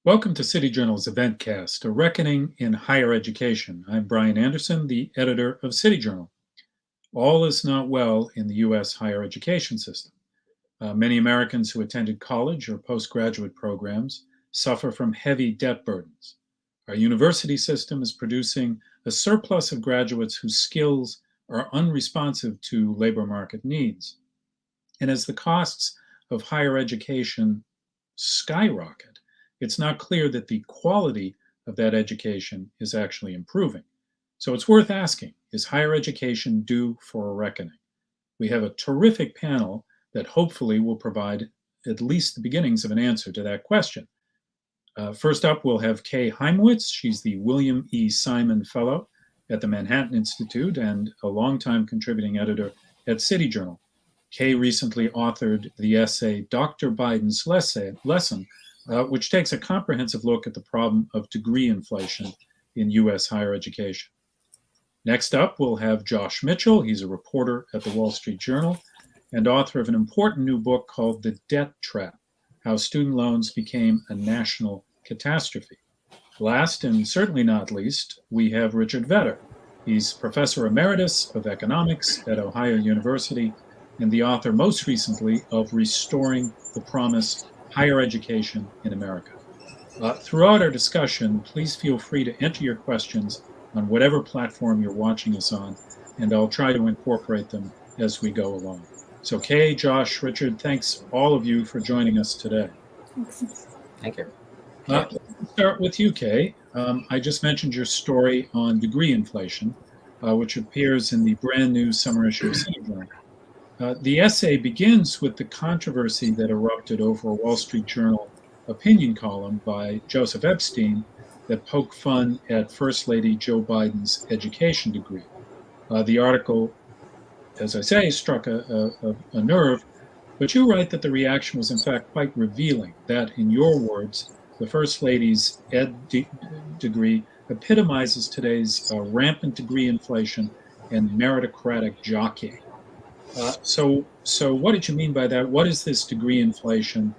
Welcome to City Journal's Eventcast, A Reckoning in Higher Education. I'm Brian Anderson, the editor of City Journal. All is not well in the U.S. higher education system. Many Americans who attended college or postgraduate programs suffer from heavy debt burdens. Our university system is producing a surplus of graduates whose skills are unresponsive to labor market needs. And as the costs of higher education skyrocket, it's not clear that the quality of that education is actually improving. So it's worth asking, is higher education due for a reckoning? We have a terrific panel that hopefully will provide at least the beginnings of an answer to that question. First up, we'll have Kay Heimowitz. She's the William E. Simon Fellow at the Manhattan Institute and a longtime contributing editor at City Journal. Kay recently authored the essay Dr. Biden's Lesson, which takes a comprehensive look at the problem of degree inflation in U.S. higher education. Next up, we'll have Josh Mitchell. He's a reporter at the Wall Street Journal and author of an important new book called The Debt Trap: How Student Loans Became a National Catastrophe. Last, and certainly not least, we have Richard Vedder. He's professor emeritus of economics at Ohio University and the author most recently of Restoring the Promise: Higher Education in America. Throughout our discussion, please feel free to enter your questions on whatever platform you're watching us on, and I'll try to incorporate them as we go along. So Kay, Josh, Richard, thanks all of you for joining us today. Thank you. Let's start with you, Kay. I just mentioned your story on degree inflation, which appears in the brand new summer issue of City Journal. The essay begins with the controversy that erupted over a Wall Street Journal opinion column by Joseph Epstein that poked fun at First Lady Joe Biden's education degree. The article, as I say, struck a nerve, but you write that the reaction was in fact quite revealing, that, in your words, the First Lady's Ed.D. degree epitomizes today's rampant degree inflation and meritocratic jockeying. So what did you mean by that? What is this degree inflation?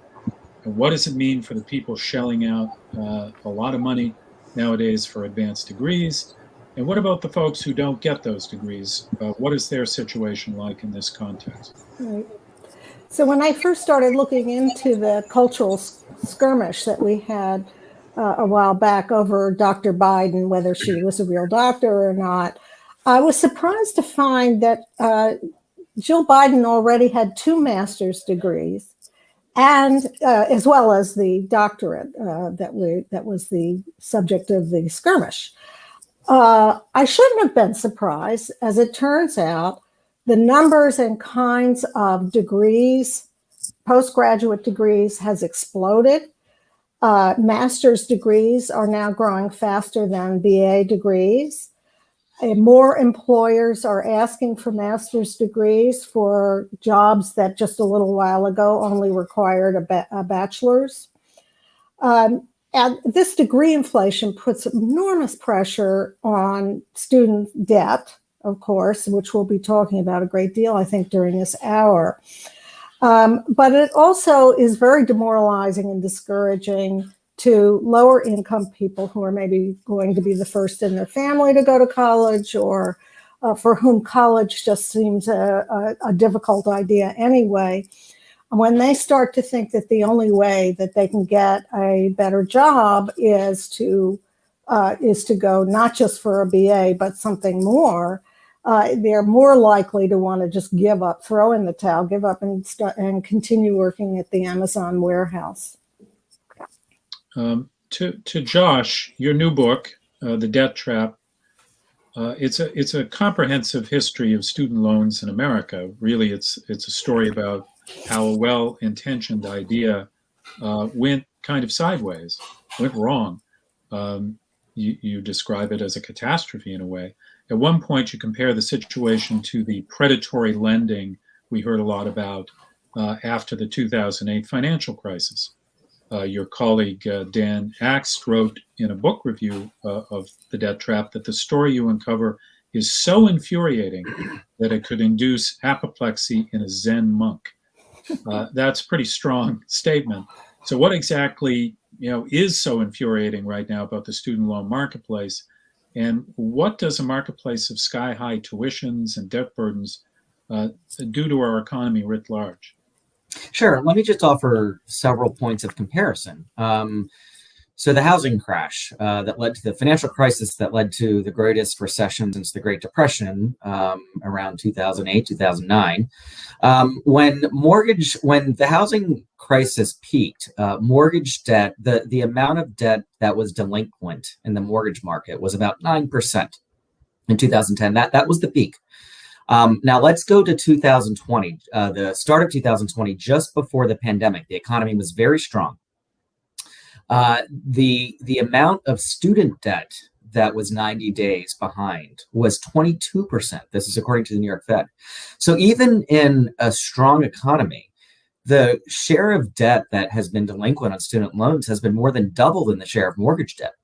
And what does it mean for the people shelling out a lot of money nowadays for advanced degrees? And what about the folks who don't get those degrees? What is their situation like in this context? Right. So when I first started looking into the cultural skirmish that we had a while back over Dr. Biden, whether she was a real doctor or not, I was surprised to find that Jill Biden already had 2 master's degrees, and as well as the doctorate that was the subject of the skirmish. I shouldn't have been surprised. As it turns out, the numbers and kinds of degrees, postgraduate degrees, has exploded. Master's degrees are now growing faster than BA degrees. More employers are asking for master's degrees for jobs that just a little while ago only required a bachelor's. And this degree inflation puts enormous pressure on student debt, of course, which we'll be talking about a great deal, I think, during this hour. But it also is very demoralizing and discouraging to lower income people who are maybe going to be the first in their family to go to college, or for whom college just seems a difficult idea anyway. When they start to think that the only way that they can get a better job is to go not just for a BA, but something more, they're more likely to want to just give up, throw in the towel, give up and continue working at the Amazon warehouse. To Josh, your new book, The Debt Trap, it's a comprehensive history of student loans in America. Really, it's a story about how a well-intentioned idea went kind of sideways, went wrong. You describe it as a catastrophe in a way. At one point, you compare the situation to the predatory lending we heard a lot about after the 2008 financial crisis. Your colleague Dan Axt wrote in a book review of The Debt Trap that the story you uncover is so infuriating that it could induce apoplexy in a Zen monk. That's a pretty strong statement. So what exactly is so infuriating right now about the student loan marketplace? And what does a marketplace of sky-high tuitions and debt burdens do to our economy writ large? Sure. Let me just offer several points of comparison. So the housing crash that led to the financial crisis that led to the greatest recession since the Great Depression around 2008, 2009. When the housing crisis peaked, mortgage debt, the amount of debt that was delinquent in the mortgage market was about 9% in 2010. That was the peak. Now let's go to 2020, the start of 2020, just before the pandemic. The economy was very strong. The amount of student debt that was 90 days behind was 22%. This is according to the New York Fed. So even in a strong economy, the share of debt that has been delinquent on student loans has been more than double than the share of mortgage debt.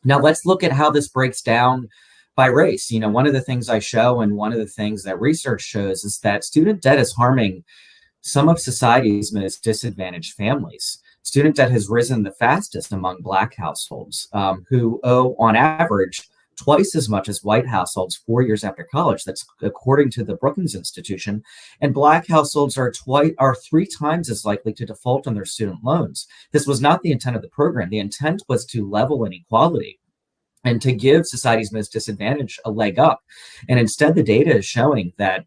Now let's look at how this breaks down by race. One of the things I show and one of the things that research shows is that student debt is harming some of society's most disadvantaged families. Student debt has risen the fastest among Black households, who owe, on average, twice as much as white households 4 years after college. That's according to the Brookings Institution. And Black households are 3 times as likely to default on their student loans. This was not the intent of the program. The intent was to level inequality and to give society's most disadvantaged a leg up. And instead, the data is showing that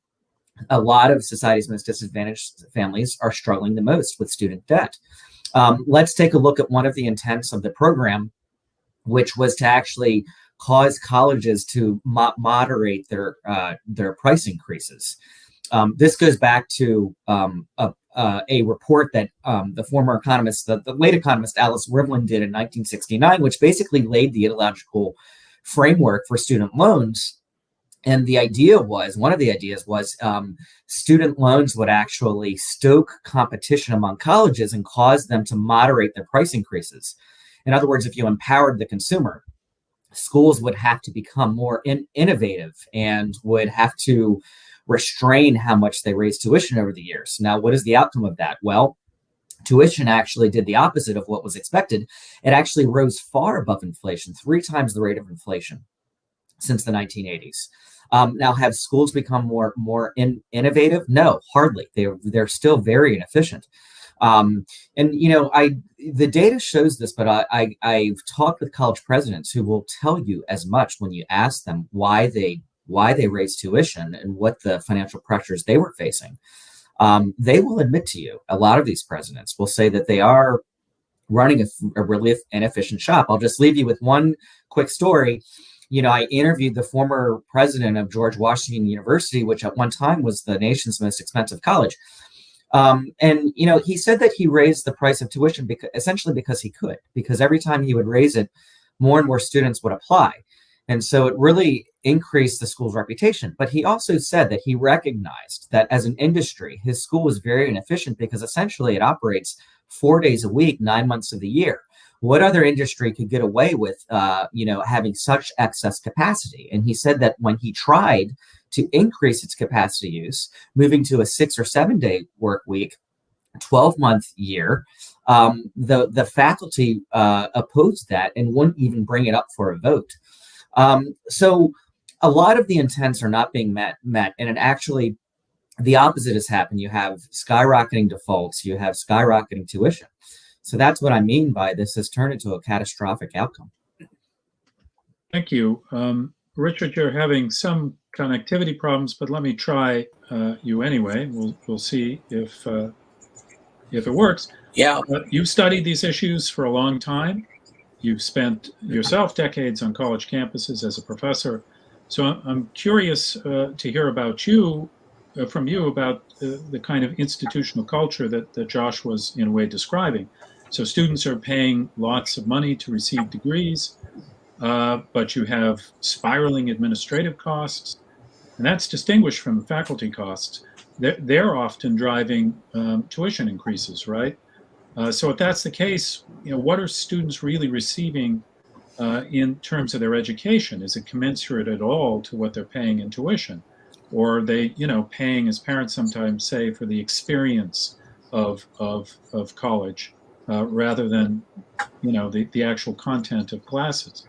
a lot of society's most disadvantaged families are struggling the most with student debt. Let's take a look at one of the intents of the program, which was to actually cause colleges to moderate their price increases. This goes back to a report that the former economist, the late economist Alice Rivlin did in 1969, which basically laid the ideological framework for student loans. And one of the ideas was student loans would actually stoke competition among colleges and cause them to moderate their price increases. In other words, if you empowered the consumer, schools would have to become more innovative and would have to restrain how much they raise tuition over the years. Now, what is the outcome of that? Well, tuition actually did the opposite of what was expected. It actually rose far above inflation, 3 times the rate of inflation since the 1980s. Now, have schools become more innovative? No, hardly. They're still very inefficient. The data shows this, but I've talked with college presidents who will tell you as much when you ask them why they raised tuition and what the financial pressures they were facing. They will admit to you, a lot of these presidents will say that they are running a really inefficient shop. I'll just leave you with one quick story. I interviewed the former president of George Washington University, which at one time was the nation's most expensive college. He said that he raised the price of tuition because he could, because every time he would raise it, more and more students would apply. And so it really increased the school's reputation. But he also said that he recognized that as an industry, his school was very inefficient because essentially it operates 4 days a week, 9 months of the year. What other industry could get away with, having such excess capacity? And he said that when he tried to increase its capacity use, moving to a 6 or 7 day work week, 12-month year, the faculty opposed that and wouldn't even bring it up for a vote. So a lot of the intents are not being met, and it actually, the opposite has happened. You have skyrocketing defaults, you have skyrocketing tuition. So that's what I mean by this has turned into a catastrophic outcome. Thank you. Richard, you're having some connectivity problems, but let me try you anyway. We'll see if it works. Yeah. You've studied these issues for a long time. You've spent yourself decades on college campuses as a professor. So I'm curious to hear about from you about the kind of institutional culture that Josh was in a way describing. So students are paying lots of money to receive degrees, but you have spiraling administrative costs, and that's distinguished from the faculty costs. They're often driving tuition increases, right? So if that's the case, what are students really receiving in terms of their education? Is it commensurate at all to what they're paying in tuition? Or are they, paying, as parents sometimes say, for the experience of college? rather than, the actual content of classes?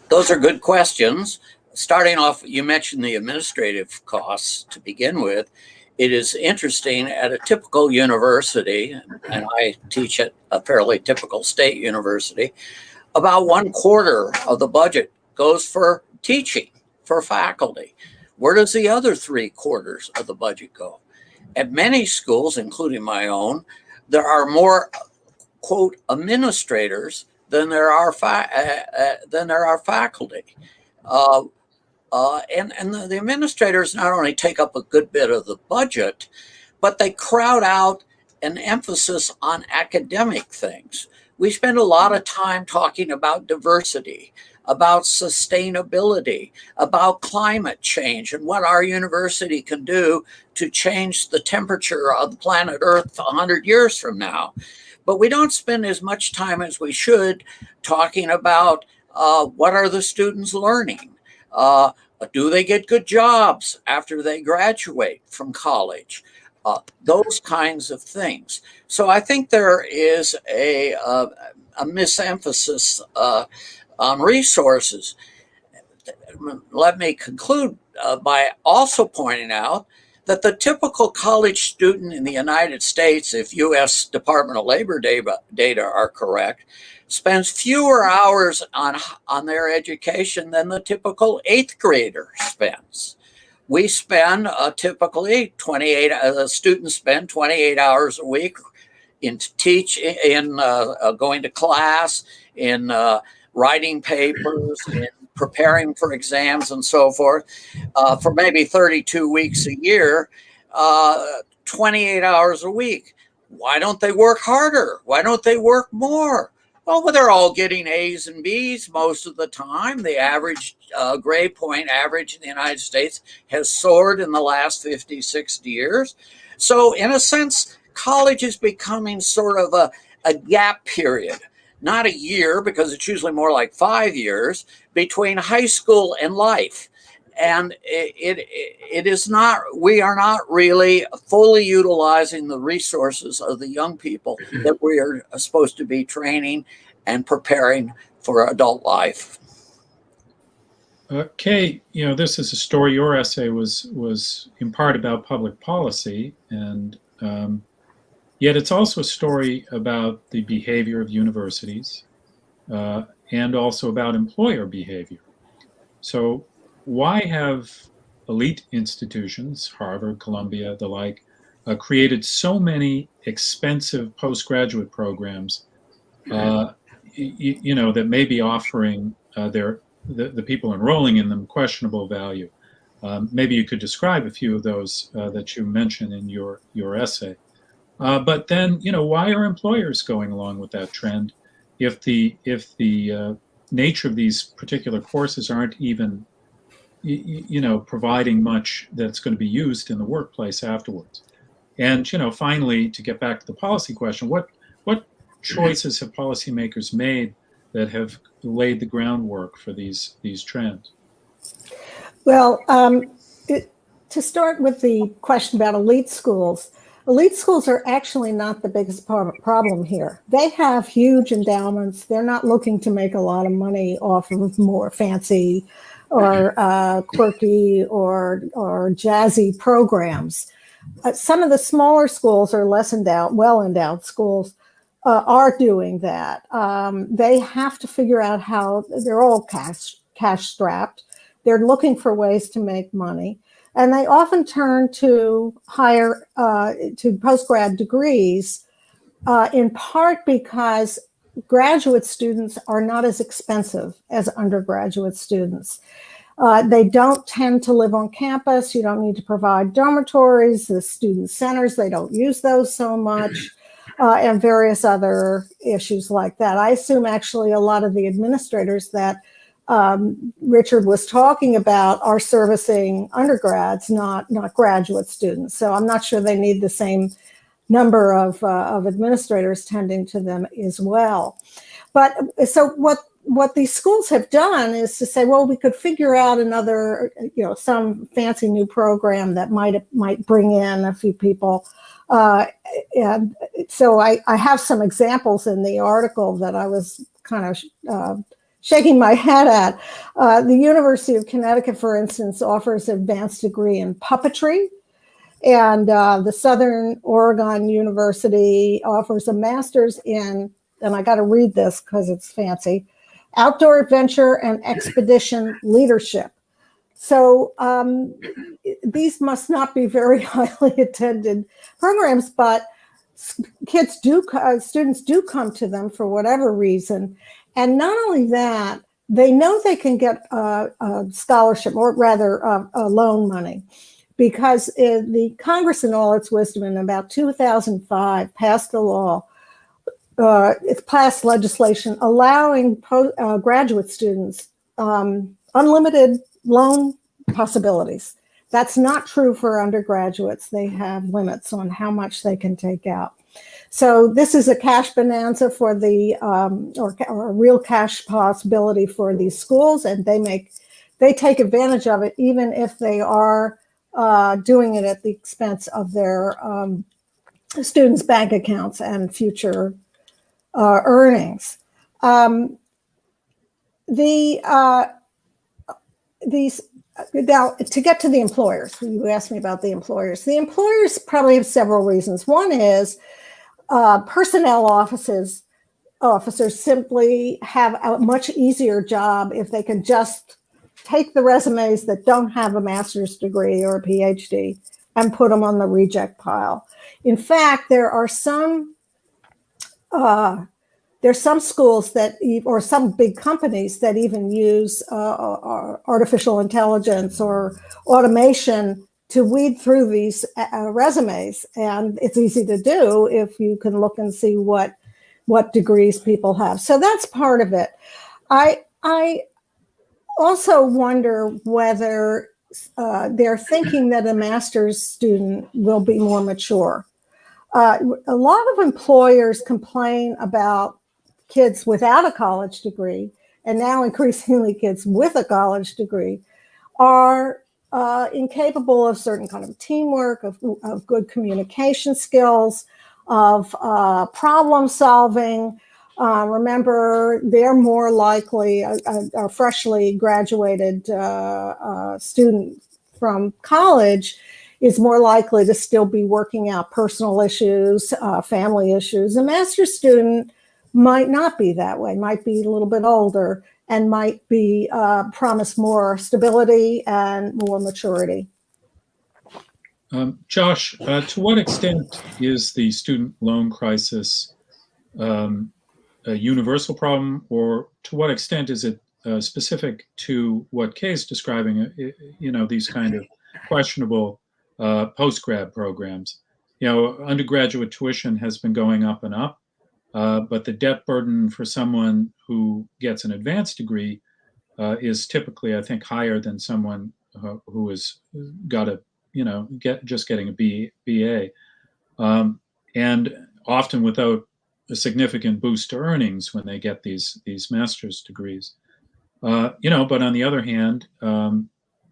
Those are good questions. Starting off, you mentioned the administrative costs to begin with. It is interesting at a typical university, and I teach at a fairly typical state university, about 1/4 of the budget goes for teaching, for faculty. Where does the other 3/4 of the budget go? At many schools, including my own, there are more, quote, administrators than there are faculty. And the administrators not only take up a good bit of the budget, but they crowd out an emphasis on academic things. We spend a lot of time talking about diversity, about sustainability, about climate change, and what our university can do to change the temperature of the planet Earth 100 years from now. But we don't spend as much time as we should talking about what are the students learning? Do they get good jobs after they graduate from college? Those kinds of things. So I think there is a misemphasis on resources. Let me conclude by also pointing out that the typical college student in the United States, if U.S. Department of Labor data are correct, spends fewer hours on their education than the typical 8th grader spends. We spend typically 28, students spend 28 hours a week in going to class, in writing papers, in preparing for exams and so forth, for maybe 32 weeks a year, 28 hours a week. Why don't they work harder? Why don't they work more? Well, they're all getting A's and B's most of the time. The average grade point average in the United States has soared in the last 50, 60 years. So in a sense, college is becoming sort of a gap period, not a year, because it's usually more like 5 years between high school and life. And it is not, we are not really fully utilizing the resources of the young people that we are supposed to be training and preparing for adult life. Kay, this is a story. Your essay was in part about public policy, and yet it's also a story about the behavior of universities and also about employer behavior. So why have elite institutions, Harvard, Columbia, the like, created so many expensive postgraduate programs, that may be offering the people enrolling in them questionable value? Maybe you could describe a few of those that you mentioned in your essay. But then, why are employers going along with that trend if the nature of these particular courses aren't even providing much that's going to be used in the workplace afterwards? And finally, to get back to the policy question, what choices have policymakers made that have laid the groundwork for these trends? Well, to start with the question about elite schools are actually not the biggest problem here. They have huge endowments. They're not looking to make a lot of money off of more fancy or quirky or jazzy programs. Some of the smaller schools or less endowed, well-endowed schools are doing that. They have to figure out how, they're all cash strapped. They're looking for ways to make money. And they often turn to to postgrad degrees, in part because graduate students are not as expensive as undergraduate students. They don't tend to live on campus. You don't need to provide dormitories, the student centers, they don't use those so much, and various other issues like that. I assume actually a lot of the administrators that Richard was talking about are servicing undergrads, not graduate students. So I'm not sure they need the same number of administrators tending to them as well. But so what these schools have done is to say, well, we could figure out another, some fancy new program that might bring in a few people. And so I have some examples in the article that I was kind of shaking my head at. The University of Connecticut, for instance, offers an advanced degree in puppetry. And the Southern Oregon University offers a master's in, and I got to read this because it's fancy, outdoor adventure and expedition leadership. So these must not be very highly attended programs, but students do come to them for whatever reason. And not only that, they know they can get a scholarship, or rather a loan money, because the Congress in all its wisdom in about 2005 passed a law. It passed legislation allowing graduate students unlimited loan possibilities. That's not true for undergraduates. They have limits on how much they can take out. So this is a cash bonanza for the, or a real cash possibility for these schools, and they take advantage of it, even if they are doing it at the expense of their students' bank accounts and future earnings. Now, to get to the employers, you asked me about the employers. The employers probably have several reasons. One is personnel officers simply have a much easier job if they can just take the resumes that don't have a master's degree or a PhD and put them on the reject pile. In fact, there's some schools or some big companies that even use artificial intelligence or automation to weed through these resumes. And it's easy to do if you can look and see what degrees people have. So that's part of it. I also wonder whether they're thinking that a master's student will be more mature. A lot of employers complain about kids without a college degree, and now increasingly kids with a college degree, are incapable of certain kind of teamwork, of good communication skills, of problem solving. Remember, they're more likely, a freshly graduated student from college is more likely to still be working out personal issues, family issues. A master's student might not be that way, might be a little bit older, and might be promise more stability and more maturity. Josh, to what extent is the student loan crisis a universal problem, or to what extent is it specific to what Kay's describing, these kind of questionable post-grad programs? Undergraduate tuition has been going up and up, but the debt burden for someone who gets an advanced degree is typically, I think, higher than someone who has got getting a BA, and often without a significant boost to earnings when they get these master's degrees. But on the other hand,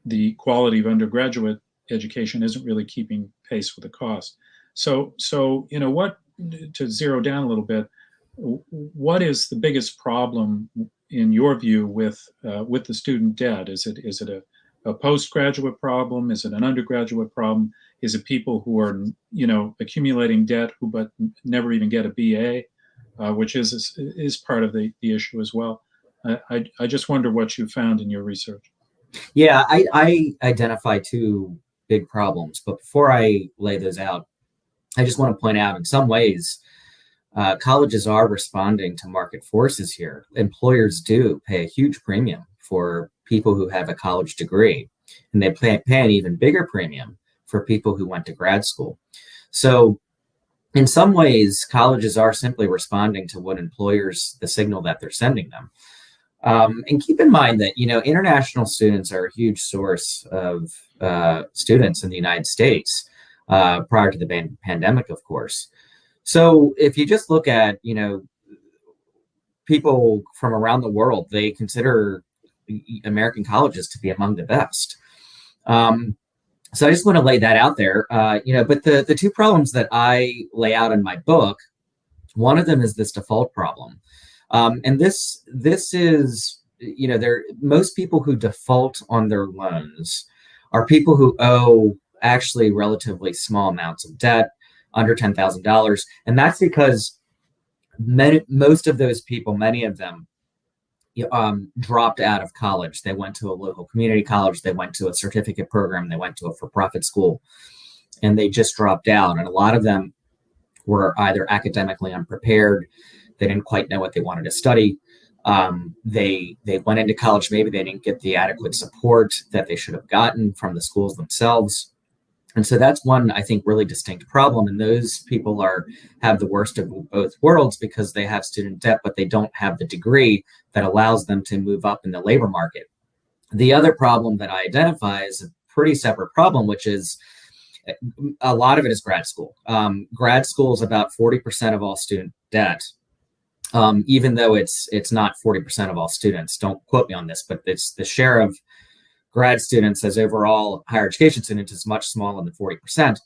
the quality of undergraduate education isn't really keeping pace with the cost. So what, to zero down a little bit, what is the biggest problem in your view with the student debt? Is it a postgraduate problem? Is it an undergraduate problem? Is it people who are accumulating debt but never even get a BA, which is part of the issue as well? I just wonder what you found in your research. Yeah, I identify two big problems, but before I lay those out, I just want to point out in some ways, colleges are responding to market forces here. Employers do pay a huge premium for people who have a college degree, and they pay an even bigger premium for people who went to grad school. So in some ways, colleges are simply responding to what the signal that they're sending them. And keep in mind that, international students are a huge source of students in the United States prior to the pandemic, of course. So if you just look at, people from around the world, they consider American colleges to be among the best. So I just want to lay that out there. But the two problems that I lay out in my book, one of them is this default problem. And this is, most people who default on their loans are people who owe actually relatively small amounts of debt, under $10,000. And that's because most of those people, many of them, dropped out of college. They went to a local community college, they went to a certificate program, they went to a for-profit school, and they just dropped out. And a lot of them were either academically unprepared, they didn't quite know what they wanted to study. They went into college, maybe they didn't get the adequate support that they should have gotten from the schools themselves. And so that's one, I think, really distinct problem. And those people have the worst of both worlds because they have student debt, but they don't have the degree that allows them to move up in the labor market. The other problem that I identify is a pretty separate problem, which is a lot of it is grad school. Grad school is about 40% of all student debt, even though it's not 40% of all students. Don't quote me on this, but it's the share of grad students as overall higher education students is much smaller than 40%.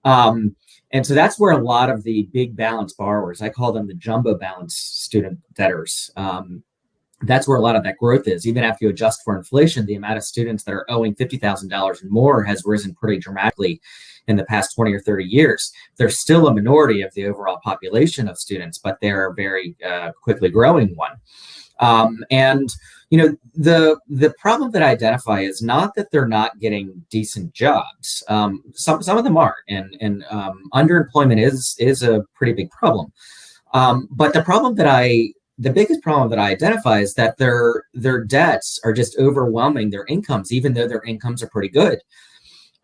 And so that's where a lot of the big balance borrowers, I call them the jumbo balance student debtors, that's where a lot of that growth is. Even after you adjust for inflation, the amount of students that are owing $50,000 and more has risen pretty dramatically in the past 20 or 30 years. They're still a minority of the overall population of students, but they're a very quickly growing one. The problem that I identify is not that they're not getting decent jobs. Some of them are, and underemployment is a pretty big problem. But the biggest problem that I identify is that their debts are just overwhelming their incomes, even though their incomes are pretty good.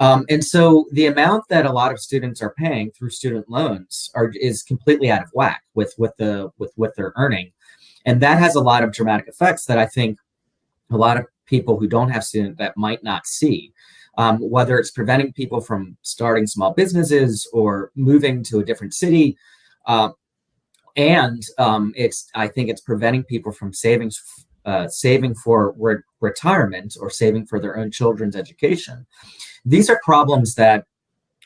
And so the amount that a lot of students are paying through student loans is completely out of whack with what they're earning. And that has a lot of dramatic effects that I think a lot of people who don't have student debt might not see, whether it's preventing people from starting small businesses or moving to a different city. I think it's preventing people from saving for retirement or saving for their own children's education. These are problems that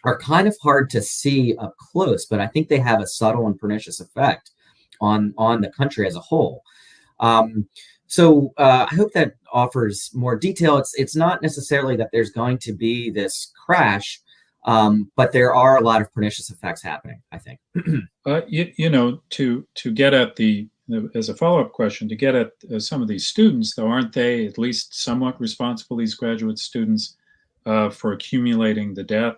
are kind of hard to see up close, but I think they have a subtle and pernicious effect on the country as a whole. So I hope that offers more detail. It's not necessarily that there's going to be this crash, but there are a lot of pernicious effects happening, I think. To get at as a follow-up question, to get at some of these students, though, aren't they at least somewhat responsible, these graduate students, for accumulating the debt?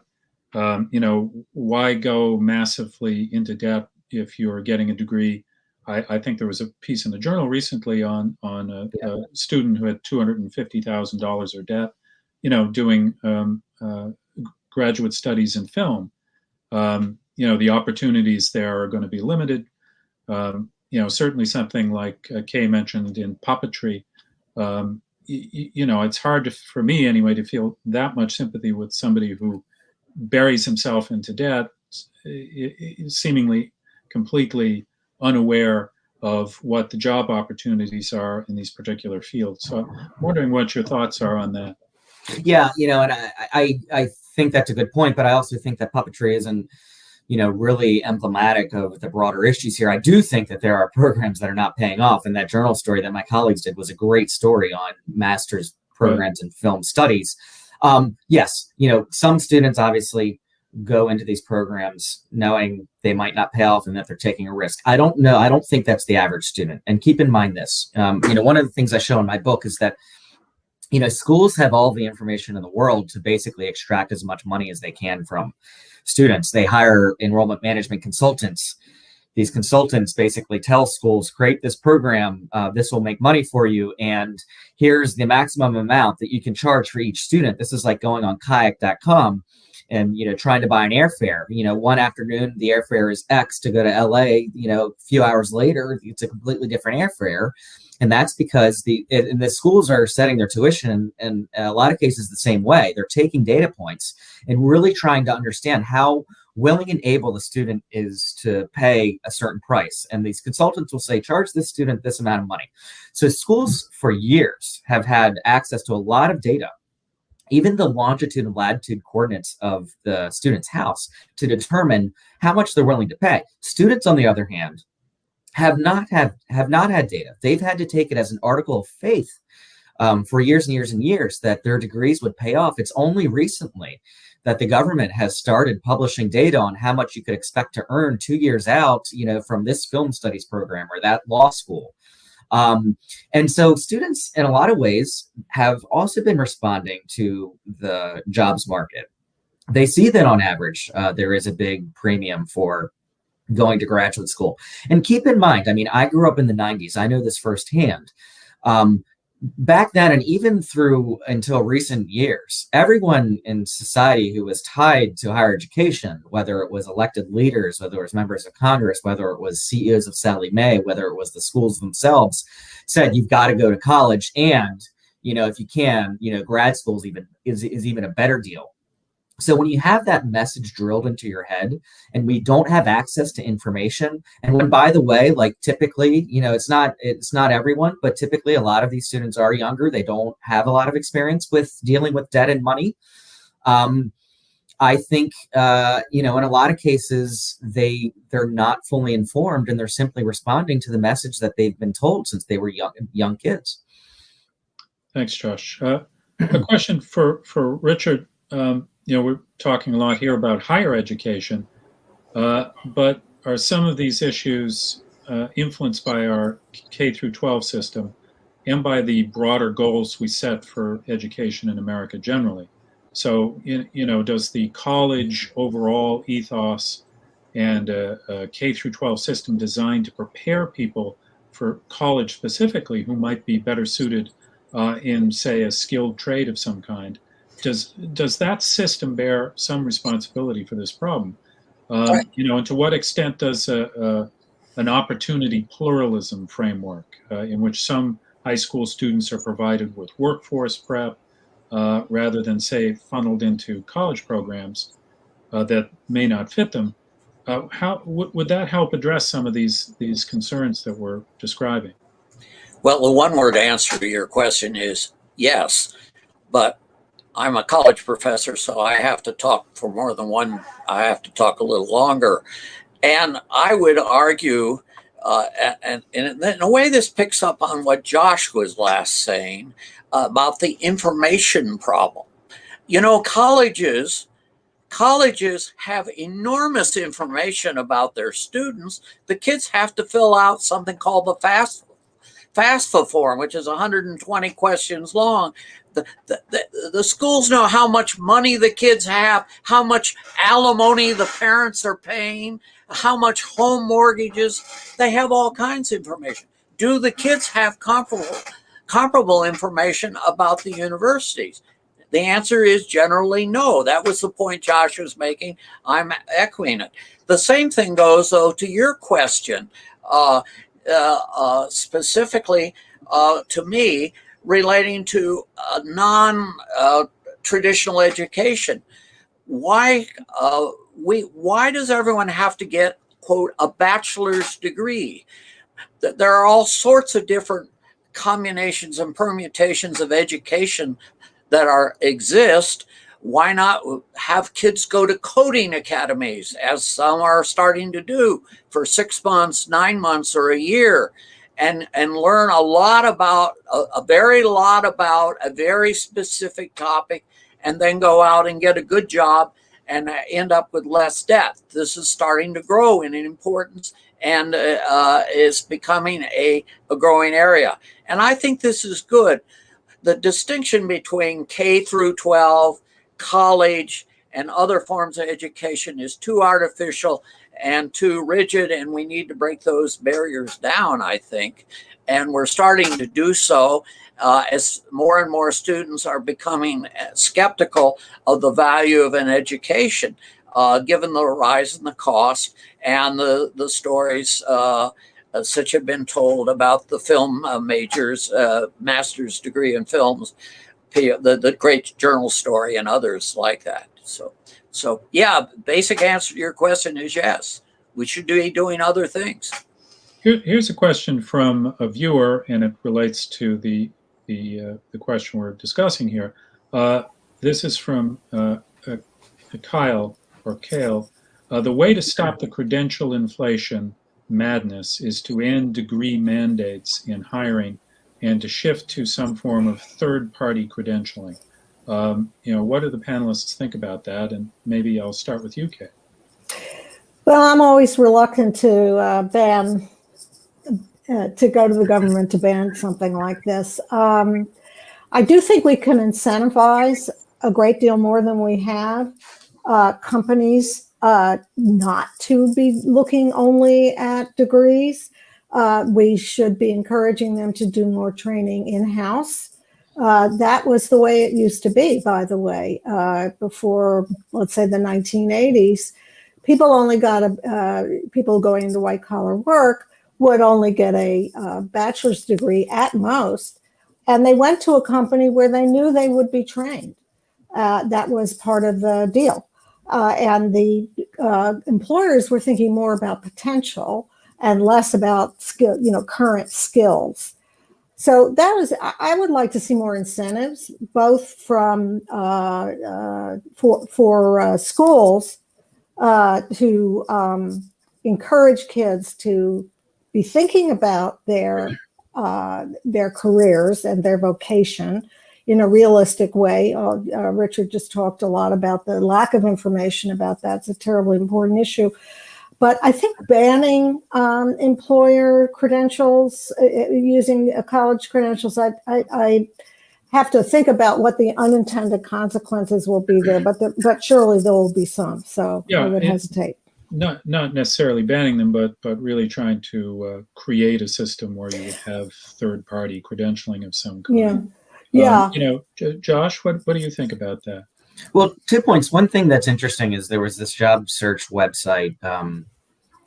Why go massively into debt if you're getting a degree? I think there was a piece in the journal recently on a student who had $250,000 of debt, doing graduate studies in film. The opportunities there are going to be limited. Certainly something like Kay mentioned in puppetry. It's hard for me anyway to feel that much sympathy with somebody who buries himself into debt, seemingly completely unaware of what the job opportunities are in these particular fields. So I'm wondering what your thoughts are on that. Yeah, and I think that's a good point, but I also think that puppetry isn't, really emblematic of the broader issues here. I do think that there are programs that are not paying off, and that journal story that my colleagues did was a great story on master's programs in film studies. Yes, some students obviously go into these programs knowing they might not pay off and that they're taking a risk. I don't know. I don't think that's the average student. And keep in mind this, one of the things I show in my book is that, schools have all the information in the world to basically extract as much money as they can from students. They hire enrollment management consultants. These consultants basically tell schools, create this program, this will make money for you, and here's the maximum amount that you can charge for each student. This is like going on kayak.com and trying to buy an airfare. One afternoon the airfare is X to go to LA. A few hours later it's a completely different airfare, and that's because the schools are setting their tuition in a lot of cases the same way. They're taking data points and really trying to understand willing and able the student is to pay a certain price. And these consultants will say, charge this student this amount of money. So schools for years have had access to a lot of data, even the longitude and latitude coordinates of the student's house, to determine how much they're willing to pay. Students, on the other hand, have not had data. They've had to take it as an article of faith for years and years and years that their degrees would pay off. It's only recently that the government has started publishing data on how much you could expect to earn 2 years out, from this film studies program or that law school. And so students, in a lot of ways, have also been responding to the jobs market. They see that on average, there is a big premium for going to graduate school. And keep in mind, I grew up in the 90s. I know this firsthand. Back then, and even through until recent years, everyone in society who was tied to higher education, whether it was elected leaders, whether it was members of Congress, whether it was CEOs of Sallie Mae, whether it was the schools themselves, said you've got to go to college, and if you can, grad school is even a better deal. So when you have that message drilled into your head, and we don't have access to information, and when, by the way, typically, it's not everyone, but typically a lot of these students are younger. They don't have a lot of experience with dealing with debt and money. I think, in a lot of cases, they're not fully informed, and they're simply responding to the message that they've been told since they were young kids. Thanks, Josh. A question for Richard. We're talking a lot here about higher education, but are some of these issues influenced by our K through 12 system and by the broader goals we set for education in America generally? So, does the college overall ethos and a K through 12 system designed to prepare people for college specifically who might be better suited in, say, a skilled trade of some kind, does that system bear some responsibility for this problem? And to what extent does an opportunity pluralism framework in which some high school students are provided with workforce prep rather than, say, funneled into college programs that may not fit them, how would that help address some of these concerns that we're describing? Well, the one-word answer to your question is yes, but I'm a college professor, so I have to talk for more than one. I have to talk a little longer. And I would argue, and in a way, this picks up on what Josh was last saying about the information problem. Colleges have enormous information about their students. The kids have to fill out something called the FAFSA form, which is 120 questions long. The schools know how much money the kids have, how much alimony the parents are paying, how much home mortgages. They have all kinds of information. Do the kids have comparable information about the universities? The answer is generally no. That was the point Josh was making. I'm echoing it. The same thing goes, though, to your question, specifically to me, relating to non-traditional education. Why does everyone have to get, quote, a bachelor's degree? There are all sorts of different combinations and permutations of education that exist. Why not have kids go to coding academies, as some are starting to do, for 6 months, 9 months, or a year, and learn a lot about a very specific topic, and then go out and get a good job and end up with less debt. This is starting to grow in importance and is becoming a growing area. And I think this is good. The distinction between K through 12, college, and other forms of education is too artificial and too rigid, and we need to break those barriers down, I think. And we're starting to do so as more and more students are becoming skeptical of the value of an education, given the rise in the cost and the stories such have been told about the film majors, master's degree in films, the great journal story, and others like that. So So yeah, basic answer to your question is yes. We should be doing other things. Here's a question from a viewer, and it relates to the question we're discussing here. This is from Kyle or Kale. The way to stop the credential inflation madness is to end degree mandates in hiring and to shift to some form of third-party credentialing. What do the panelists think about that? And maybe I'll start with you, Kay. Well, I'm always reluctant to to go to the government to ban something like this. I do think we can incentivize a great deal more than we have companies not to be looking only at degrees. We should be encouraging them to do more training in-house. That was the way it used to be, by the way, before, let's say, the 1980s. People only got people going into white collar work would only get a bachelor's degree at most, and they went to a company where they knew they would be trained. That was part of the deal, and the employers were thinking more about potential and less about skill, current skills. So that was, I would like to see more incentives, both from for schools to encourage kids to be thinking about their careers and their vocation in a realistic way. Richard just talked a lot about the lack of information about that. It's a terribly important issue. But I think banning employer credentials, using college credentials, I have to think about what the unintended consequences will be there. But surely there will be some. So yeah, I would hesitate. Not necessarily banning them, but really trying to create a system where you would have third-party credentialing of some kind. Yeah. Josh, what do you think about that? Well, 2 points. One thing that's interesting is there was this job search website,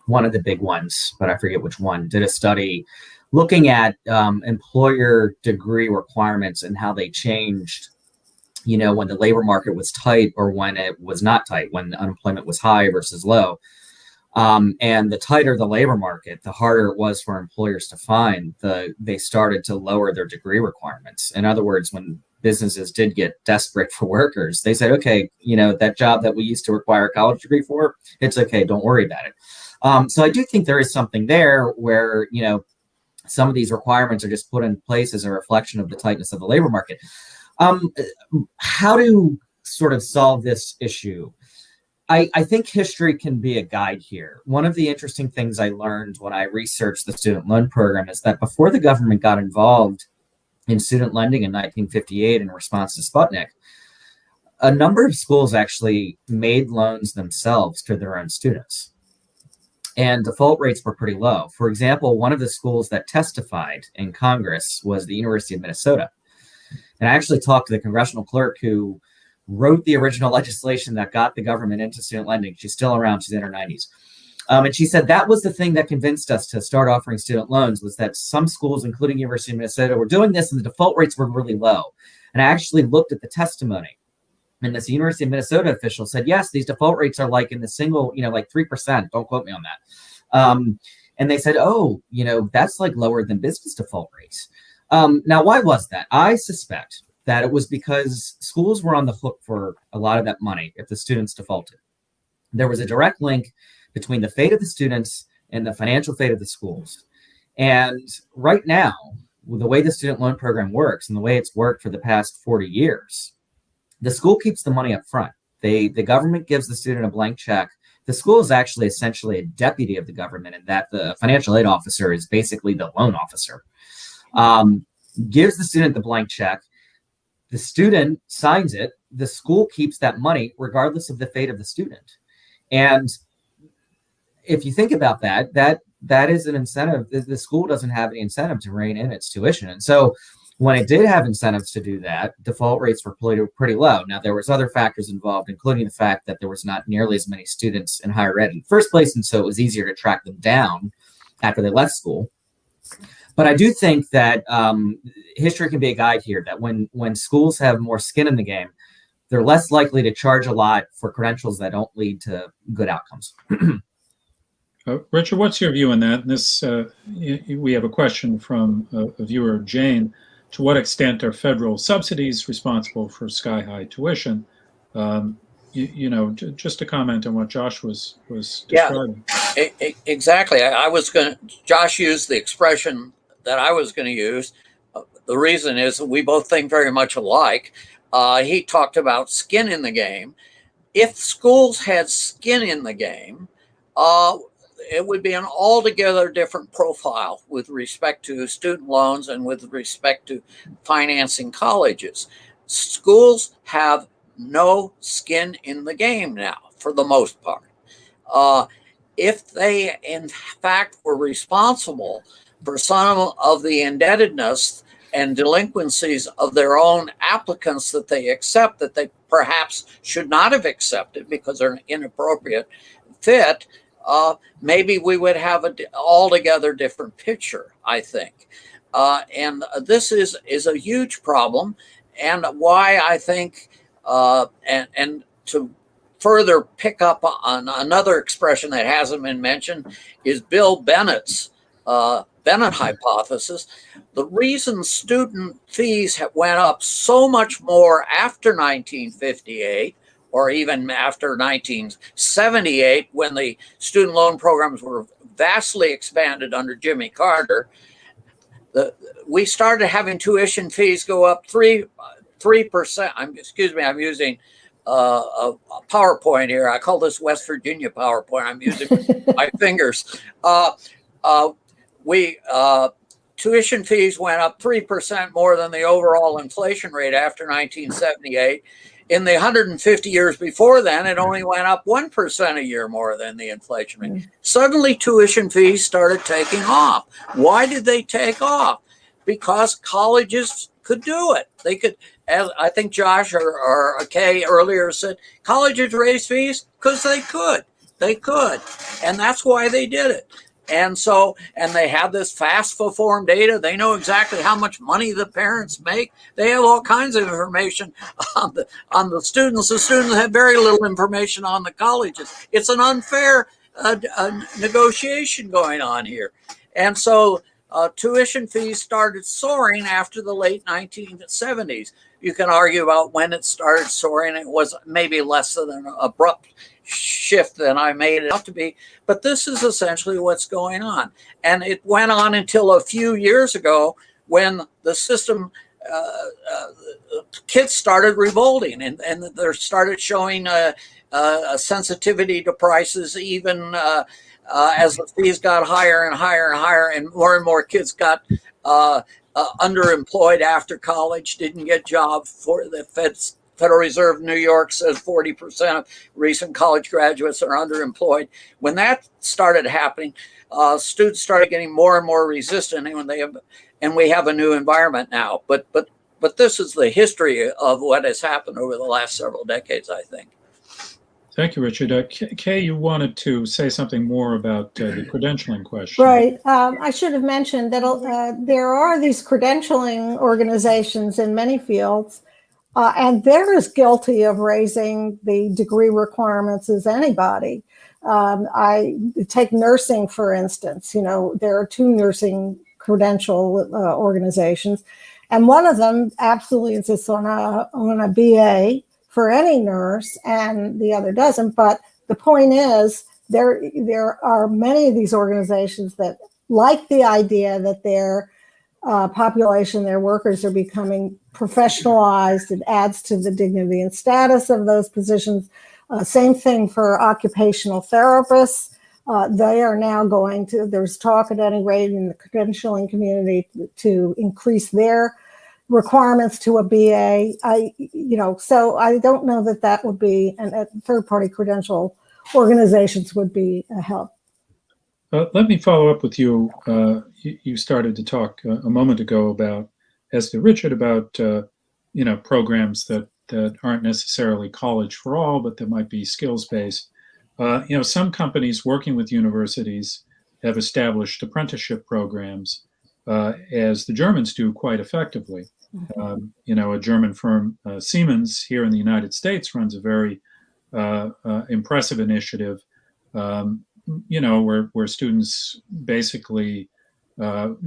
one of the big ones, but I forget which one, did a study looking at employer degree requirements and how they changed, when the labor market was tight or when it was not tight, when unemployment was high versus low. And the tighter the labor market, the harder it was for employers to find. They started to lower their degree requirements. In other words, when businesses did get desperate for workers, they said, okay, that job that we used to require a college degree for, it's okay, don't worry about it. So I do think there is something there where, some of these requirements are just put in place as a reflection of the tightness of the labor market. How to sort of solve this issue? I think history can be a guide here. One of the interesting things I learned when I researched the student loan program is that before the government got involved in student lending in 1958 in response to Sputnik, a number of schools actually made loans themselves to their own students. And default rates were pretty low. For example, one of the schools that testified in Congress was the University of Minnesota. And I actually talked to the congressional clerk who wrote the original legislation that got the government into student lending. She's still around. She's in her 90s. And she said that was the thing that convinced us to start offering student loans, was that some schools, including University of Minnesota, were doing this and the default rates were really low. And I actually looked at the testimony. And this University of Minnesota official said, yes, these default rates are like in the single, like 3%. Don't quote me on that. And they said, oh, that's like lower than business default rates. Now, why was that? I suspect that it was because schools were on the hook for a lot of that money if the students defaulted. There was a direct link between the fate of the students and the financial fate of the schools. And right now, with the way the student loan program works and the way it's worked for the past 40 years, the school keeps the money up front. The government gives the student a blank check. The school is actually essentially a deputy of the government in that the financial aid officer is basically the loan officer. Gives the student the blank check. The student signs it. The school keeps that money regardless of the fate of the student. And if you think about that is an incentive. The school doesn't have any incentive to rein in its tuition. And so when it did have incentives to do that, default rates were pretty low. Now, there was other factors involved, including the fact that there was not nearly as many students in higher ed in the first place. And so it was easier to track them down after they left school. But I do think that history can be a guide here, that when schools have more skin in the game, they're less likely to charge a lot for credentials that don't lead to good outcomes. Richard, what's your view on that? And this, we have a question from a viewer, Jane. To what extent are federal subsidies responsible for sky-high tuition? Just to comment on what Josh was describing. Exactly. Josh used the expression that I was going to use. The reason is that we both think very much alike. He talked about skin in the game. If schools had skin in the game, it would be an altogether different profile with respect to student loans and with respect to financing colleges. Schools have no skin in the game now, for the most part. If they, in fact, were responsible for some of the indebtedness and delinquencies of their own applicants that they accept, that they perhaps should not have accepted because they're an inappropriate fit, maybe we would have an altogether different picture, I think. And this is a huge problem, and why I think, and to further pick up on another expression that hasn't been mentioned, is Bill Bennett's Bennett hypothesis. The reason student fees went up so much more after 1958, or even after 1978, when the student loan programs were vastly expanded under Jimmy Carter, we started having tuition fees go up 3%. I'm using a PowerPoint here. I call this West Virginia PowerPoint. I'm using my fingers. Tuition fees went up 3% more than the overall inflation rate after 1978. In the 150 years before then, it only went up 1% a year more than the inflation rate. Suddenly, tuition fees started taking off. Why did they take off? Because colleges could do it. They could, as I think Josh or Kay earlier said, colleges raise fees because they could. They could. And that's why they did it. And they have this FAFSA form data. They know exactly how much money the parents make. They have all kinds of information on the students. The students have very little information on the colleges. It's an unfair negotiation going on here. And so tuition fees started soaring after the late 1970s. You can argue about when it started soaring. It was maybe less than an abrupt shift than I made it out to be, but this is essentially what's going on. And it went on until a few years ago when the system, kids started revolting and they started showing a sensitivity to prices even as the fees got higher and higher and higher, and more kids got underemployed after college, didn't get jobs. For the Federal Reserve of New York says 40% of recent college graduates are underemployed. When that started happening, students started getting more and more resistant, and we have a new environment now. But this is the history of what has happened over the last several decades, I think. Thank you, Richard. Kay, you wanted to say something more about the credentialing question. Right. I should have mentioned that there are these credentialing organizations in many fields, and they're as guilty of raising the degree requirements as anybody. I take nursing, for instance. There are two nursing credential organizations, and one of them absolutely insists on a BA for any nurse, and the other doesn't. But the point is, there are many of these organizations that like the idea that their population, their workers, are becoming professionalized. It adds to the dignity and status of those positions. Same thing for occupational therapists. They are now there's talk at any rate in the credentialing community to increase their requirements to a BA. So I don't know that would be, and third-party credential organizations would be a help. Let me follow up with you. You started to talk a moment ago about, as did Richard, about programs that aren't necessarily college for all, but that might be skills-based. Some companies working with universities have established apprenticeship programs, as the Germans do quite effectively. A German firm, Siemens, here in the United States runs a very impressive initiative, where students basically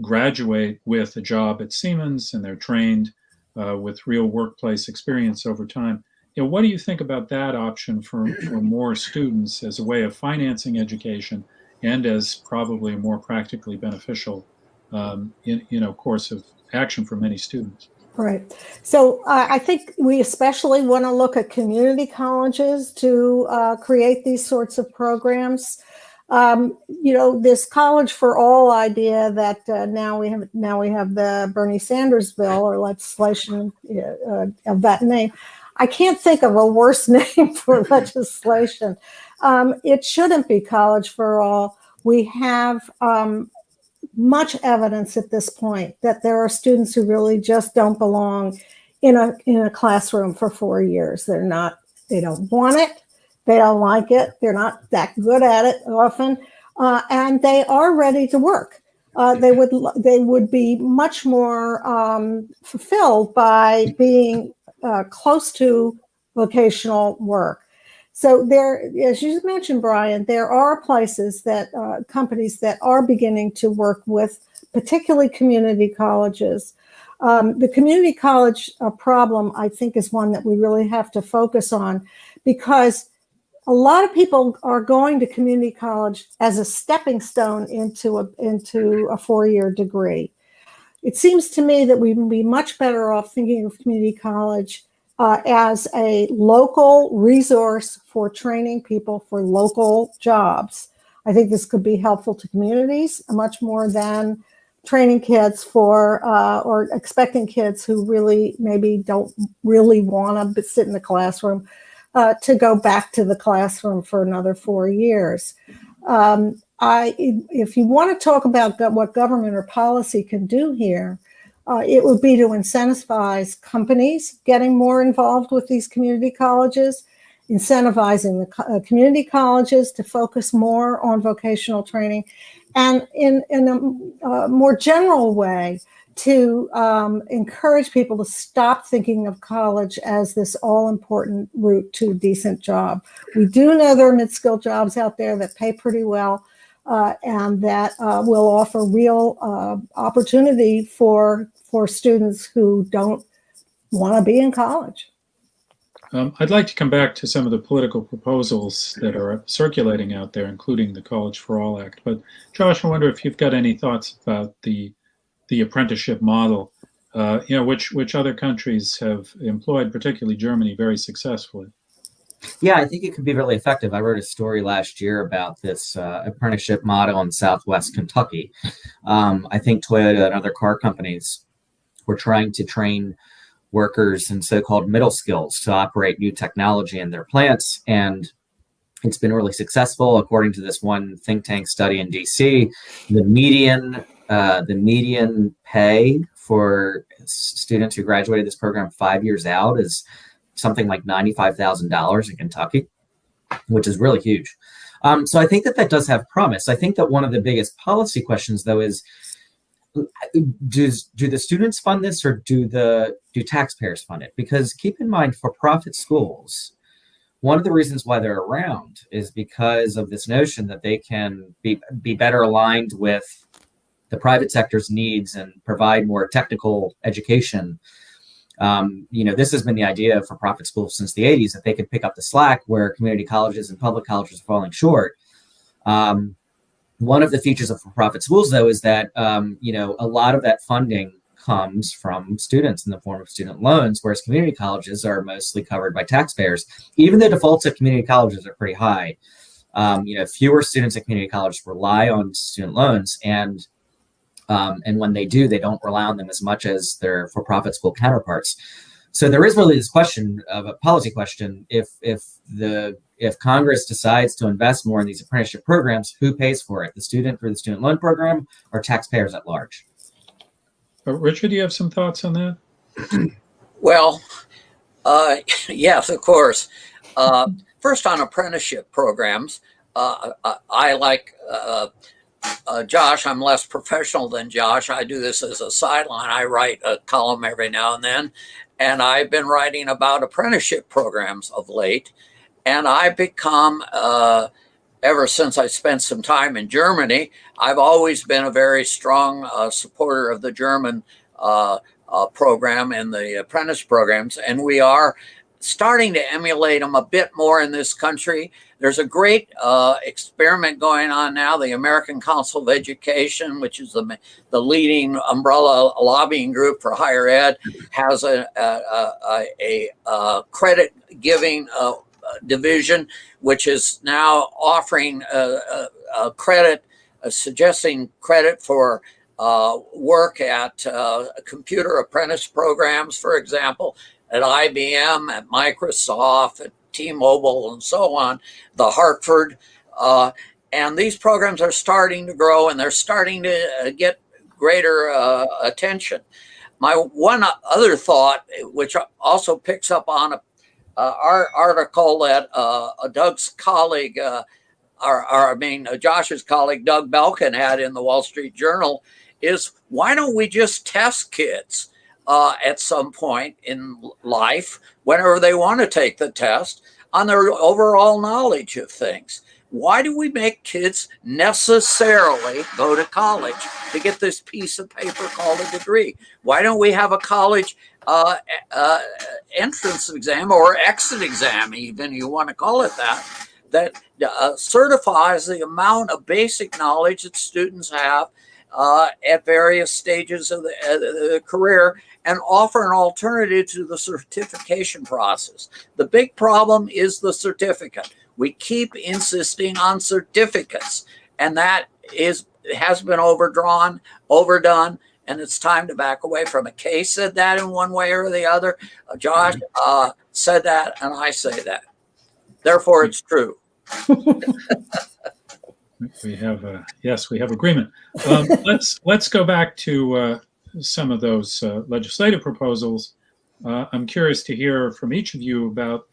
graduate with a job at Siemens, and they're trained with real workplace experience over time. What do you think about that option for more students as a way of financing education and as probably a more practically beneficial course of action for many students? Right. So I think we especially want to look at community colleges to create these sorts of programs. This college for all idea that now we have the Bernie Sanders bill or legislation of that name. I can't think of a worse name for legislation. It shouldn't be college for all. We have much evidence at this point that there are students who really just don't belong in a classroom for 4 years. They don't want it. They don't like it. They're not that good at it often. And they are ready to work. They would be much more fulfilled by being close to vocational work. So there, as you mentioned, Brian, there are places that companies that are beginning to work with, particularly community colleges. The community college problem, I think, is one that we really have to focus on, because a lot of people are going to community college as a stepping stone into a 4-year degree. It seems to me that we would be much better off thinking of community college as a local resource for training people for local jobs. I think this could be helpful to communities much more than training kids for or expecting kids who really maybe don't really want to sit in the classroom to go back to the classroom for another 4 years. If you want to talk about what government or policy can do here, it would be to incentivize companies getting more involved with these community colleges, incentivizing the community colleges to focus more on vocational training, and in a more general way to encourage people to stop thinking of college as this all-important route to a decent job. We do know there are mid-skill jobs out there that pay pretty well and that will offer real opportunity for students who don't want to be in college. I'd like to come back to some of the political proposals that are circulating out there, including the College for All Act. But Josh, I wonder if you've got any thoughts about the apprenticeship model, which other countries have employed, particularly Germany, very successfully. Yeah, I think it could be really effective. I wrote a story last year about this apprenticeship model in Southwest Kentucky. I think Toyota and other car companies were trying to train workers in so-called middle skills to operate new technology in their plants, and it's been really successful. According to this one think tank study in DC, the median pay for students who graduated this program 5 years out is something like $95,000 in Kentucky, which is really huge. So I think that does have promise. I think that one of the biggest policy questions, though, is do the students fund this, or do taxpayers fund it? Because keep in mind, for-profit schools, one of the reasons why they're around is because of this notion that they can be better aligned with the private sector's needs and provide more technical education. This has been the idea for profit schools since the 80s, that they could pick up the slack where community colleges and public colleges are falling short. One of the features of for-profit schools, though, is that, a lot of that funding comes from students in the form of student loans, whereas community colleges are mostly covered by taxpayers. Even the defaults at community colleges are pretty high. Fewer students at community colleges rely on student loans, and when they do, they don't rely on them as much as their for-profit school counterparts. So there is really this question of a policy question. If Congress decides to invest more in these apprenticeship programs, who pays for it? The student through the student loan program, or taxpayers at large? Richard, do you have some thoughts on that? Well, yes, of course. First, on apprenticeship programs, I like Josh, I'm less professional than Josh. I do this as a sideline. I write a column every now and then, and I've been writing about apprenticeship programs of late. And I've become, ever since I spent some time in Germany, I've always been a very strong supporter of the German program and the apprentice programs. And we are starting to emulate them a bit more in this country. There's a great experiment going on now. The American Council of Education, which is the leading umbrella lobbying group for higher ed, has a credit giving division, which is now offering credit, suggesting credit for work at computer apprentice programs, for example, at IBM, at Microsoft, at T-Mobile, and so on, the Hartford. And these programs are starting to grow, and they're starting to get greater attention. My one other thought, which also picks up on our article that Doug's colleague, Josh's colleague, Doug Belkin, had in the Wall Street Journal, is why don't we just test kids at some point in life, whenever they want to take the test, on their overall knowledge of things? Why do we make kids necessarily go to college to get this piece of paper called a degree? Why don't we have a college entrance exam or exit exam, even you want to call it that certifies the amount of basic knowledge that students have at various stages of the career, and offer an alternative to the certification process? The big problem is the certificate. We keep insisting on certificates, and that has been overdone, and it's time to back away from it. Kay said that in one way or the other. Josh said that, and I say that. Therefore, it's true. We have we have agreement. Let's go back to some of those legislative proposals. I'm curious to hear from each of you about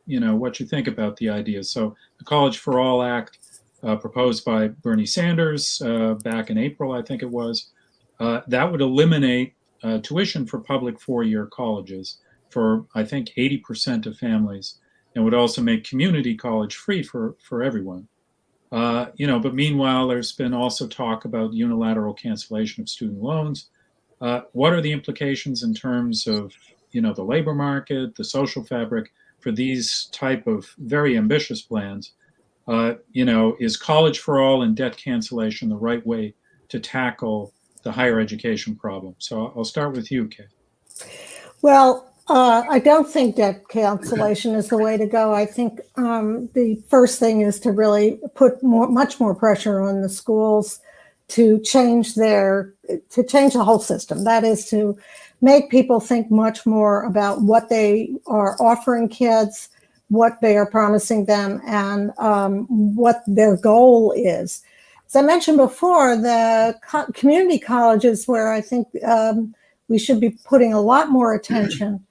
what you think about the ideas. So the College for All Act, proposed by Bernie Sanders back in April, I think it was, that would eliminate tuition for public four-year colleges for, I think, 80% of families, and would also make community college free for everyone. But meanwhile, there's been also talk about unilateral cancellation of student loans. What are the implications in terms of, the labor market, the social fabric for these type of very ambitious plans? Is college for all and debt cancellation the right way to tackle the higher education problem? So I'll start with you, Kay. Well, I don't think debt cancellation is the way to go. I think the first thing is to really put much more pressure on the schools to change the whole system. That is to make people think much more about what they are offering kids, what they are promising them, and what their goal is. As I mentioned before, the community colleges, where I think we should be putting a lot more attention,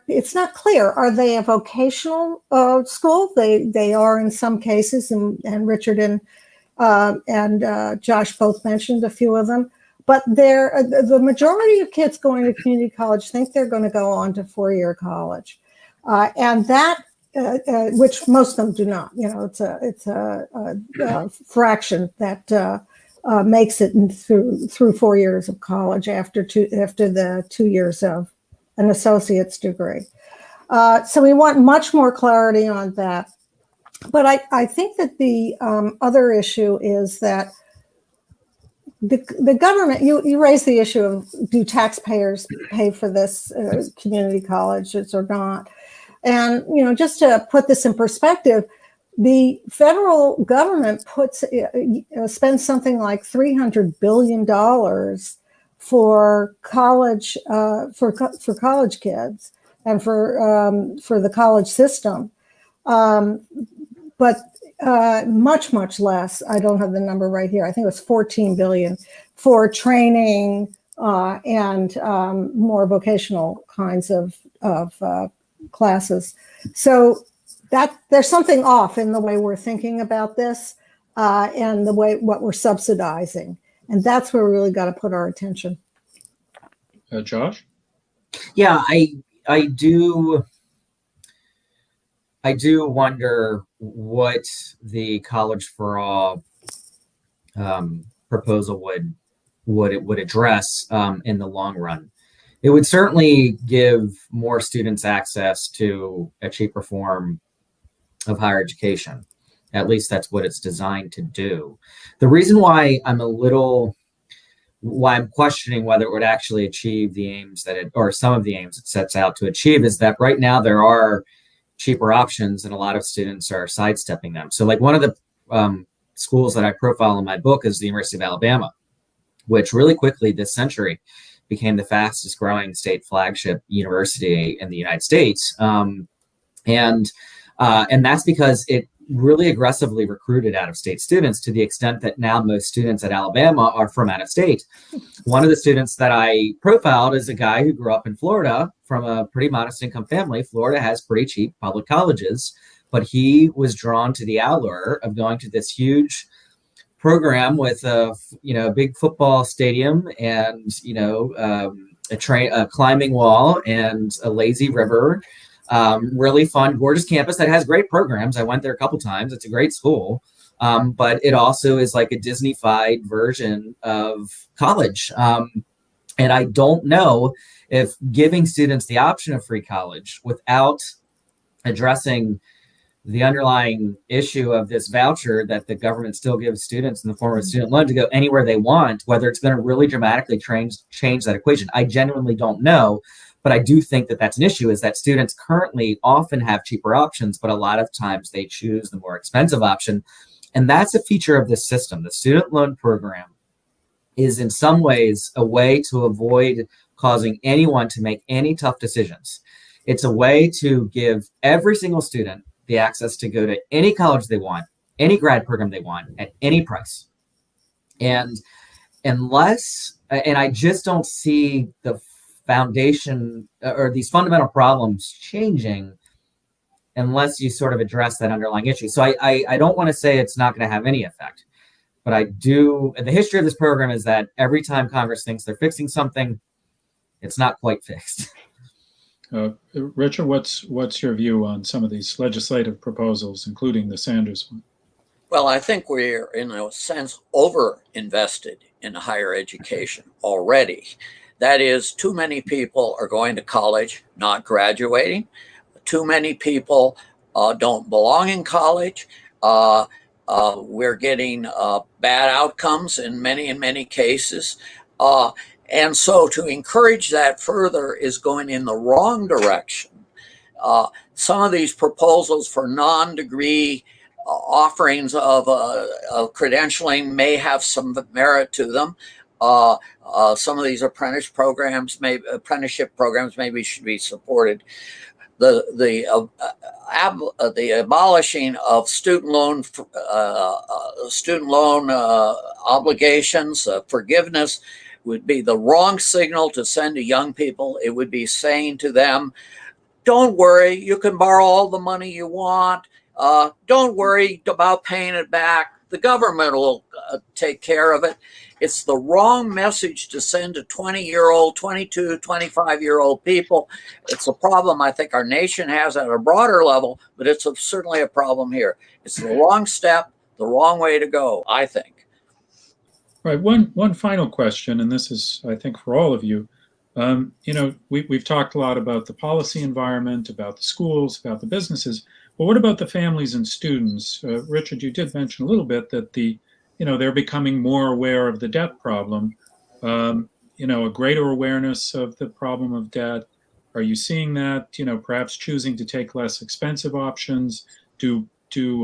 it's not clear. Are they a vocational school? They are in some cases, and Richard and Josh both mentioned a few of them. But the majority of kids going to community college think they're going to go on to four-year college, and that, which most of them do not. It's a fraction that makes it through 4 years of college after the 2 years of an associate's degree. So we want much more clarity on that. But I think that the other issue is that the government, you raise the issue of, do taxpayers pay for this community colleges or not? And, just to put this in perspective, the federal government spends something like $300 billion for college for college kids and for the college system, but much less. I don't have the number right here. I think it was $14 billion for training and more vocational kinds of classes. So that there's something off in the way we're thinking about this. and the way what we're subsidizing. And that's where we really got to put our attention. Josh? Yeah, I do wonder what the College for All proposal would address in the long run. It would certainly give more students access to a cheaper form of higher education. At least that's what it's designed to do. The reason why I'm questioning whether it would actually achieve the aims or some of the aims it sets out to achieve is that right now there are cheaper options and a lot of students are sidestepping them. So like one of the schools that I profile in my book is the University of Alabama, which really quickly this century became the fastest growing state flagship university in the United States. And that's because it really aggressively recruited out-of-state students to the extent that now most students at Alabama are from out of state. One of the students that I profiled is a guy who grew up in Florida from a pretty modest income family. Florida has pretty cheap public colleges, but he was drawn to the allure of going to this huge program with a big football stadium and a climbing wall and a lazy river. Really fun, gorgeous campus that has great programs. I went there a couple times. It's a great school, but it also is like a Disney-fied version of college. And I don't know if giving students the option of free college without addressing the underlying issue of this voucher that the government still gives students in the form of a student loan to go anywhere they want, whether it's going to really dramatically change that equation. I genuinely don't know. But I do think that that's an issue, is that students currently often have cheaper options, but a lot of times they choose the more expensive option. And that's a feature of this system. The student loan program is in some ways a way to avoid causing anyone to make any tough decisions. It's a way to give every single student the access to go to any college they want, any grad program they want, at any price. And I just don't see the foundation or these fundamental problems changing unless you sort of address that underlying issue. So I don't want to say it's not going to have any effect, but I do. The history of this program is that every time Congress thinks they're fixing something, it's not quite fixed. Richard, what's your view on some of these legislative proposals, including the Sanders one? Well, I think we're, in a sense, over-invested in higher education already. That is, too many people are going to college, not graduating. Too many people don't belong in college. We're getting bad outcomes in many cases. And so to encourage that further is going in the wrong direction. Some of these proposals for non-degree offerings of credentialing may have some merit to them. Some of these apprenticeship programs maybe should be supported. The abolishing of student loan obligations, forgiveness, would be the wrong signal to send to young people. It would be saying to them, don't worry, you can borrow all the money you want. Don't worry about paying it back. The government will take care of it. It's the wrong message to send to 20-year-old, 22, 25-year-old people. It's a problem I think our nation has at a broader level, but it's certainly a problem here. It's the wrong step, the wrong way to go, I think. Right. One final question, and this is, I think, for all of you. We've talked a lot about the policy environment, about the schools, about the businesses, but what about the families and students? Richard, you did mention a little bit that they're becoming more aware of the debt problem, a greater awareness of the problem of debt. Are you seeing that, perhaps choosing to take less expensive options, do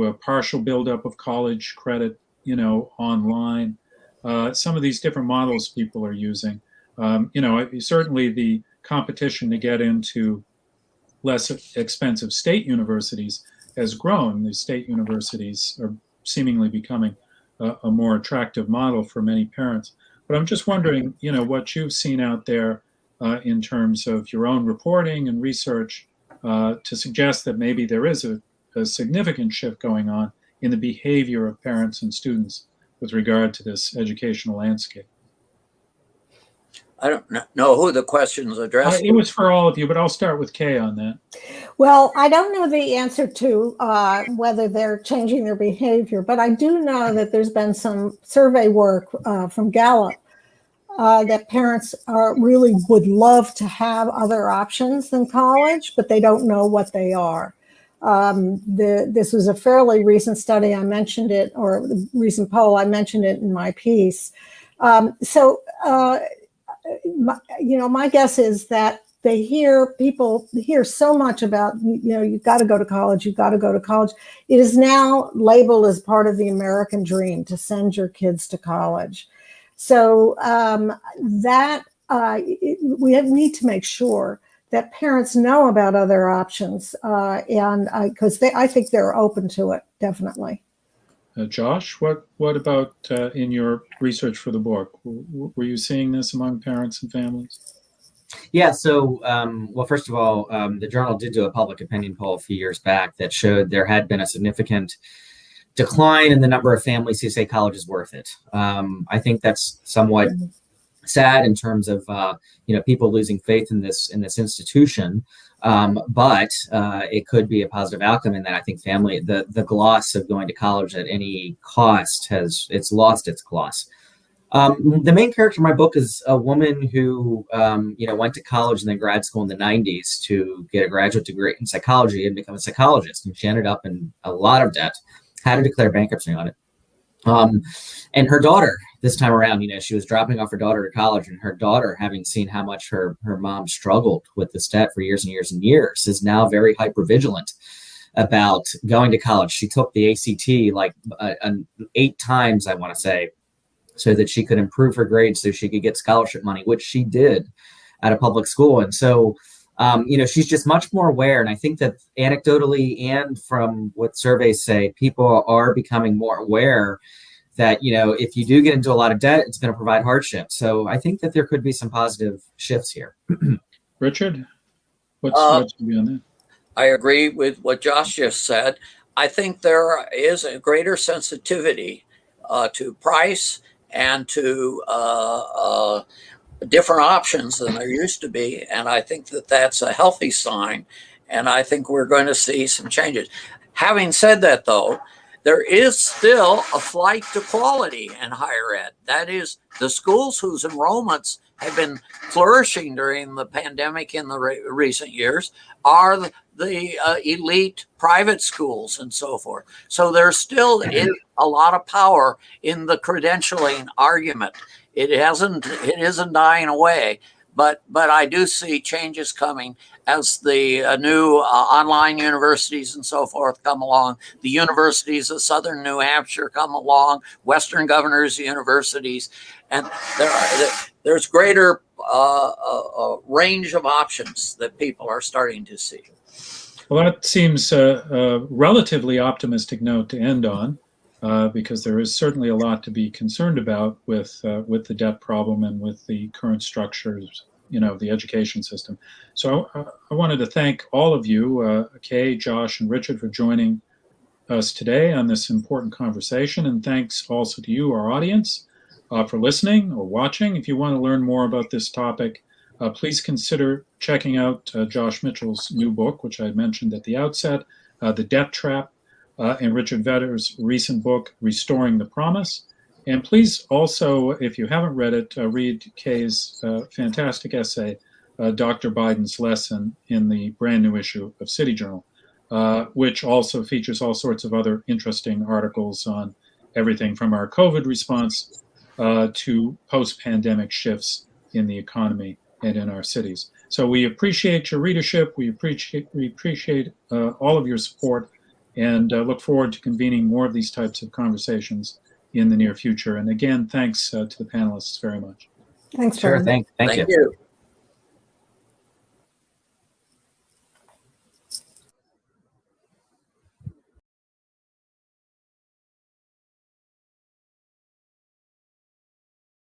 a partial buildup of college credit, online? Some of these different models people are using. Certainly the competition to get into less expensive state universities has grown. The state universities are seemingly becoming a more attractive model for many parents. But I'm just wondering, what you've seen out there in terms of your own reporting and research to suggest that maybe there is a significant shift going on in the behavior of parents and students with regard to this educational landscape? I don't know who the question's addressed. It was for all of you, but I'll start with Kay on that. Well, I don't know the answer to whether they're changing their behavior, but I do know that there's been some survey work from Gallup that parents really would love to have other options than college, but they don't know what they are. This was a fairly recent study. I mentioned it, or the recent poll. I mentioned it in my piece. My guess is that people hear so much about, you've got to go to college, you've got to go to college. It is now labeled as part of the American dream to send your kids to college. So we need to make sure that parents know about other options, and because I think they're open to it, definitely. Josh, what about in your research for the book? Were you seeing this among parents and families? Yeah, so, well, first of all, the journal did do a public opinion poll a few years back that showed there had been a significant decline in the number of families who say college is worth it. I think that's somewhat sad in terms of people losing faith in this institution, but it could be a positive outcome in that I think the gloss of going to college at any cost it's lost its gloss. The main character in my book is a woman who went to college and then grad school in the 90s to get a graduate degree in psychology and become a psychologist, and she ended up in a lot of debt, had to declare bankruptcy on it. And her daughter, this time around, she was dropping off her daughter to college, and her daughter, having seen how much her mom struggled with this debt for years and years and years, is now very hyper-vigilant about going to college. She took the ACT like 8 times, I want to say, so that she could improve her grades so she could get scholarship money, which she did at a public school. And so, she's just much more aware. And I think that anecdotally and from what surveys say, people are becoming more aware that, if you do get into a lot of debt, it's going to provide hardship. So I think that there could be some positive shifts here. Richard, what's your view on that? I agree with what Josh just said. I think there is a greater sensitivity to price and to different options than there used to be. And I think that that's a healthy sign. And I think we're going to see some changes. Having said that, though, there is still a flight to quality in higher ed. That is, the schools whose enrollments have been flourishing during the pandemic in the recent years are the elite private schools and so forth. So there still is a lot of power in the credentialing argument. It isn't dying away, but I do see changes coming as the new online universities and so forth come along. The universities of Southern New Hampshire come along, Western Governors Universities, and there's greater range of options that people are starting to see. Well, that seems a relatively optimistic note to end on, because there is certainly a lot to be concerned about with the debt problem and with the current structures, of the education system. So I wanted to thank all of you, Kay, Josh, and Richard, for joining us today on this important conversation. And thanks also to you, our audience, for listening or watching. If you want to learn more about this topic, please consider checking out Josh Mitchell's new book, which I mentioned at the outset, The Debt Trap, and Richard Vedder's recent book, Restoring the Promise. And please also, if you haven't read it, read Kay's fantastic essay, Dr. Biden's Lesson, in the brand new issue of City Journal, which also features all sorts of other interesting articles on everything from our COVID response to post-pandemic shifts in the economy and in our cities. So we appreciate your readership. We appreciate all of your support, and look forward to convening more of these types of conversations in the near future. And again, thanks to the panelists very much. Thanks, Sure, Brian. thank you. You.